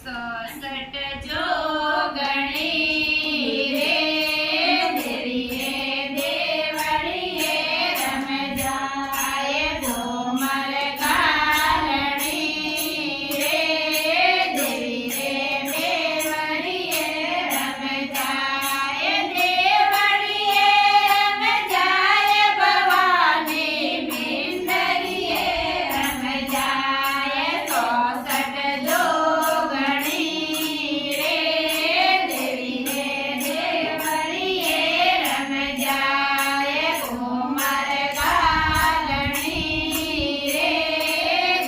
સસટ જોગણી રે દેવીએ દેવળીએ રમજાય ઘુમર ગાલણી રે દેવીએ દેવળીએ રમજાય દેવળીએ રમજાય ભવાની બિંદરીએ રમજાય સોસઠ જોગણી રે દેવીએ દેવળીએ રમજાય ઘુમર ગાલણી રે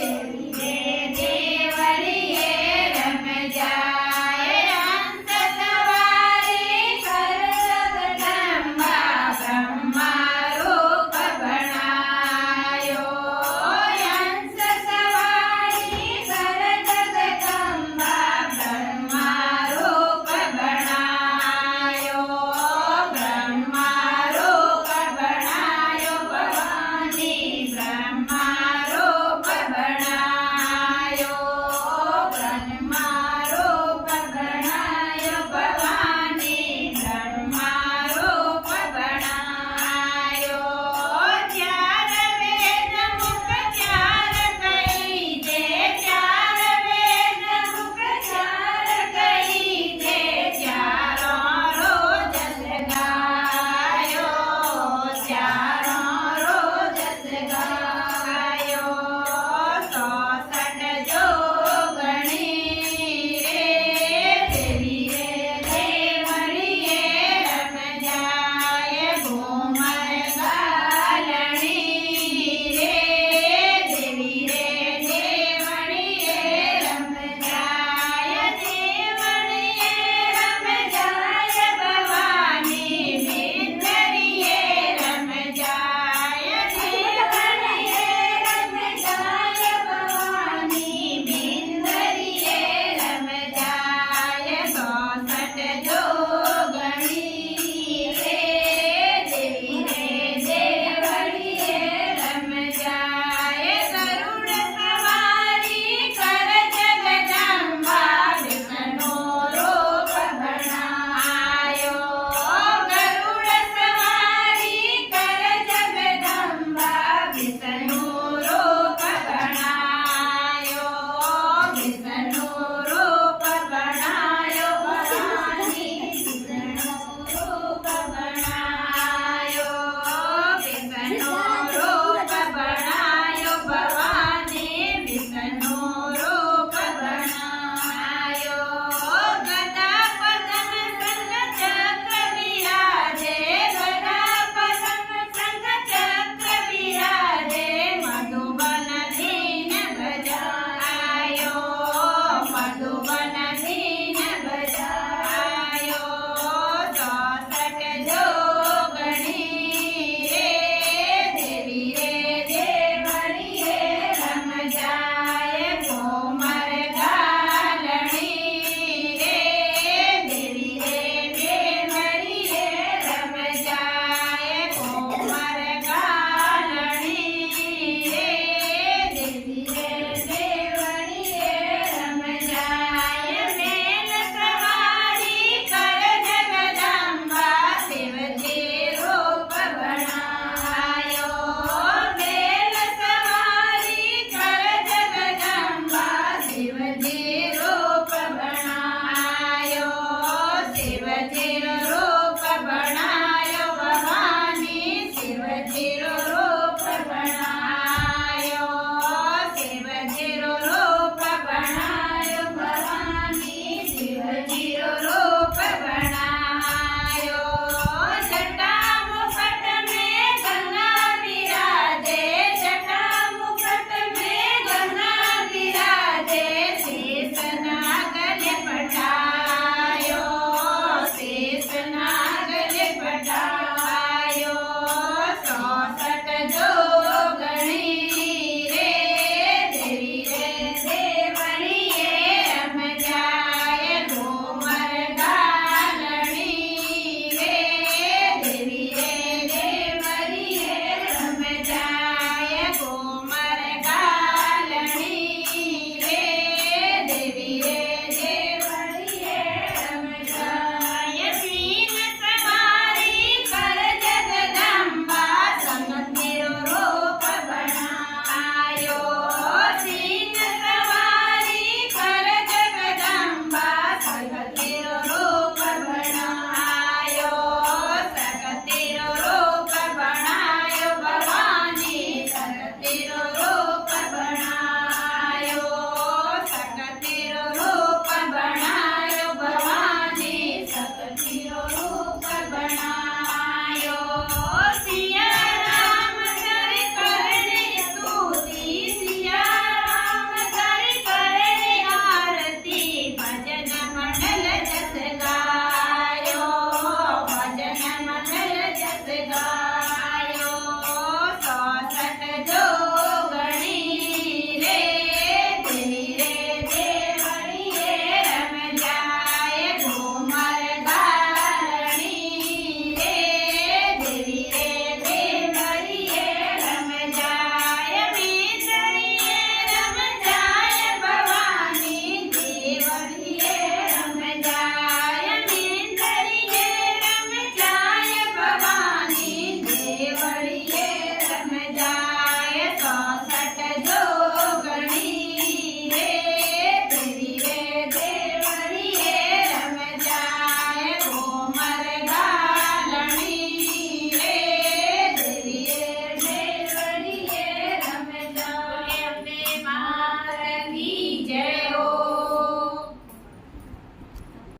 દેવીએ દેવળીએ રમજાય હંસ સવારી કર જગદંબા બ્રહ્મા રૂપ ભણાયો હંસ સવારી કર જગદંબા બ્રહ્મા રૂપ ભણાયો બ્રહ્મા રૂપ ભણાયો ભવાની બ્રહ્મા રૂપ ભણાયો બ્રહ્મા રૂપ ભણાયો ભવાની બ્રહ્મા રૂપ ભણાયો ચાર વેદ મુખ ચાર કહી દે ચાર વેદ મુખ ચાર કહી દે ચારો રોજ સગાયો ચારો રોજ સગાયો સોસઠ જોગણી રે દેવીએ દેવળીએ રમજાય ઘુમર ગાલણી રે દેવીએ દેવળીએ રમજાય દેવળીએ રમજાય ભવાની બિંદરીએ રમજાય દેવળીએ રમજાય ભવાની બિંદરીએ રમજાય સોસઠ જોગણી રે દેવીએ દેવળીએ રમજાય ગરુડ સવારી કર જગદંબા વિષ્ણુ રૂપ ભણાયો ગરુડ સવારી કર જગદંબા વિષ્ણુ રૂપ ભણાયો વિષ્ણુ રૂપ ભણાયો ભવાની વિષ્ણુ રૂપ ભણાયો વિષ્ણુ રૂપ ભણાયો ભવાની વિષ્ણુ રૂપ ભણાયો ગદા પદમ સંગ ચક્ર વિરાજે ગદા પદમ સંગ ચક્ર વિરાજે મધુવન ધીન ભજાયો મધુવન ધીન ભજાયો સોસઠ જોગણી રે દેવીએ દેવળીએ રમજાય ઘુમર ગાલણી રે દેવીએ દેવળીએ રમજાય ઘુમર ગાલણી રે દેવીએ દેવળીએ રમજાય મેલ સવારી કર જગદંબા શિવજી રૂપ ભણાયો મેલ સવારી કર જગદંબા શિવજી રૂપ